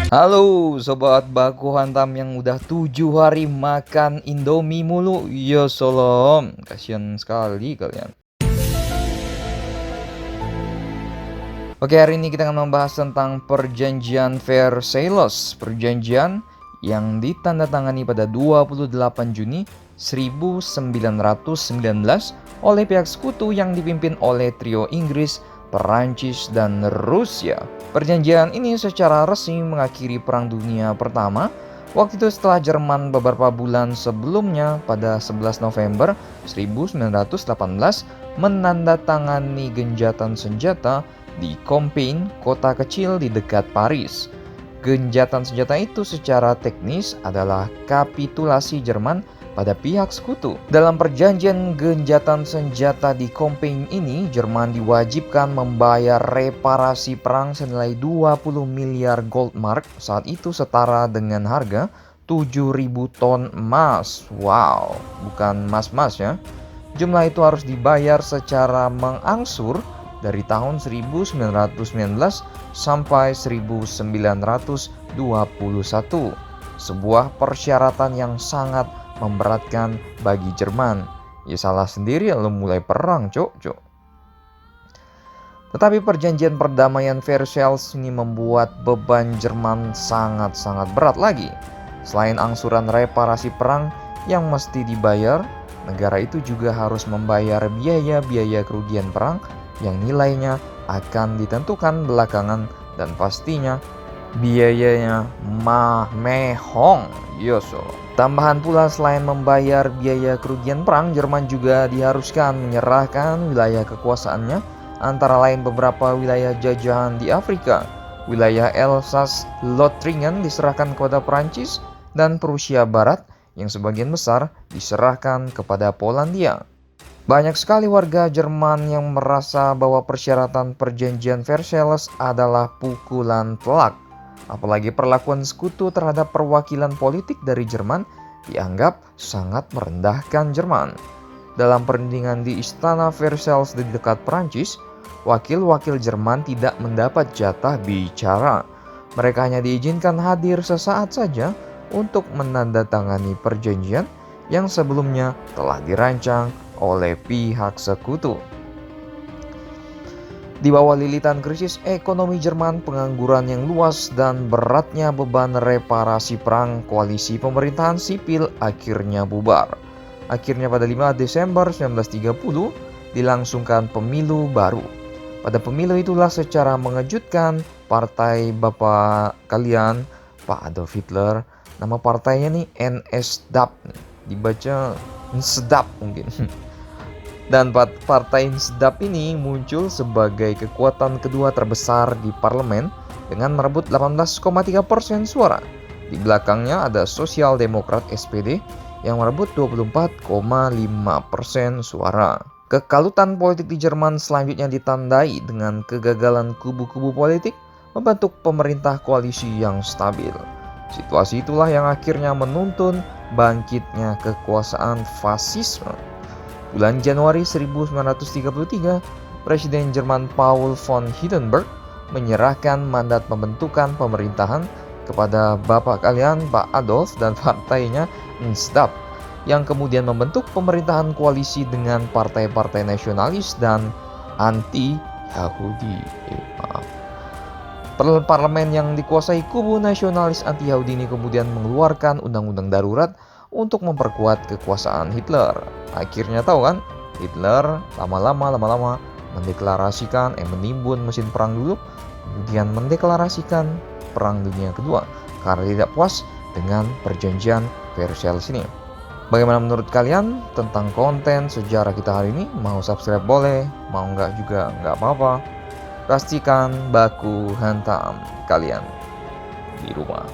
Halo sobat baku hantam yang udah 7 hari makan Indomie mulu. Ya salam, kasihan sekali kalian. Oke, hari ini kita akan membahas tentang perjanjian Versailles. Perjanjian yang ditandatangani pada 28 Juni 1919 oleh pihak sekutu yang dipimpin oleh trio Inggris, Perancis, dan Rusia. Perjanjian ini secara resmi mengakhiri Perang Dunia Pertama. Waktu itu setelah Jerman beberapa bulan sebelumnya pada 11 November 1918 menandatangani gencatan senjata di Compiègne, kota kecil di dekat Paris. Gencatan senjata itu secara teknis adalah kapitulasi Jerman pada pihak sekutu. Dalam perjanjian gencatan senjata di Compiègne ini, Jerman diwajibkan membayar reparasi perang senilai 20 miliar gold mark, saat itu setara dengan harga 7.000 ton emas. Wow, bukan emas-emas ya. Jumlah itu harus dibayar secara mengangsur dari tahun 1919 sampai 1921. Sebuah persyaratan yang sangat memberatkan bagi Jerman. Ya salah sendiri lo mulai perang, cok. Tetapi perjanjian perdamaian Versailles ini membuat beban Jerman sangat-sangat berat lagi. Selain angsuran reparasi perang yang mesti dibayar, negara itu juga harus membayar biaya-biaya kerugian perang yang nilainya akan ditentukan belakangan, dan pastinya biayanya mehong. Yoso. Tambahan pula, selain membayar biaya kerugian perang, Jerman juga diharuskan menyerahkan wilayah kekuasaannya, antara lain beberapa wilayah jajahan di Afrika. Wilayah Elsass-Lothringen diserahkan kepada Perancis, dan Prusia Barat yang sebagian besar diserahkan kepada Polandia. Banyak sekali warga Jerman yang merasa bahwa persyaratan perjanjian Versailles adalah pukulan telak. Apalagi perlakuan sekutu terhadap perwakilan politik dari Jerman dianggap sangat merendahkan Jerman. Dalam perundingan di Istana Versailles di dekat Prancis, wakil-wakil Jerman tidak mendapat jatah bicara. Mereka hanya diizinkan hadir sesaat saja untuk menandatangani perjanjian yang sebelumnya telah dirancang oleh pihak sekutu. Di bawah lilitan krisis ekonomi Jerman, pengangguran yang luas, dan beratnya beban reparasi perang, koalisi pemerintahan sipil akhirnya bubar. Akhirnya pada 5 Desember 1930 dilangsungkan pemilu baru. Pada pemilu itulah secara mengejutkan partai bapak kalian, Pak Adolf Hitler, nama partainya nih NSDAP, dibaca NSDAP mungkin. Dan partai NSDAP ini muncul sebagai kekuatan kedua terbesar di parlemen dengan merebut 18,3% suara. Di belakangnya ada Sosial Demokrat SPD yang merebut 24,5% suara. Kekalutan politik di Jerman selanjutnya ditandai dengan kegagalan kubu-kubu politik membentuk pemerintah koalisi yang stabil. Situasi itulah yang akhirnya menuntun bangkitnya kekuasaan fasisme. Bulan Januari 1933, Presiden Jerman Paul von Hindenburg menyerahkan mandat pembentukan pemerintahan kepada bapak kalian Pak Adolf dan partainya NSDAP, yang kemudian membentuk pemerintahan koalisi dengan partai-partai nasionalis dan anti-Yahudi. Parlemen yang dikuasai kubu nasionalis anti-Yahudi ini kemudian mengeluarkan undang-undang darurat untuk memperkuat kekuasaan Hitler. Akhirnya tahu kan, Hitler lama-lama menimbun mesin perang dulu, kemudian mendeklarasikan Perang Dunia Kedua karena tidak puas dengan perjanjian Versailles ini. Bagaimana menurut kalian tentang konten sejarah kita hari ini? Mau subscribe boleh, mau nggak juga nggak apa-apa. Pastikan baku hantam kalian di rumah.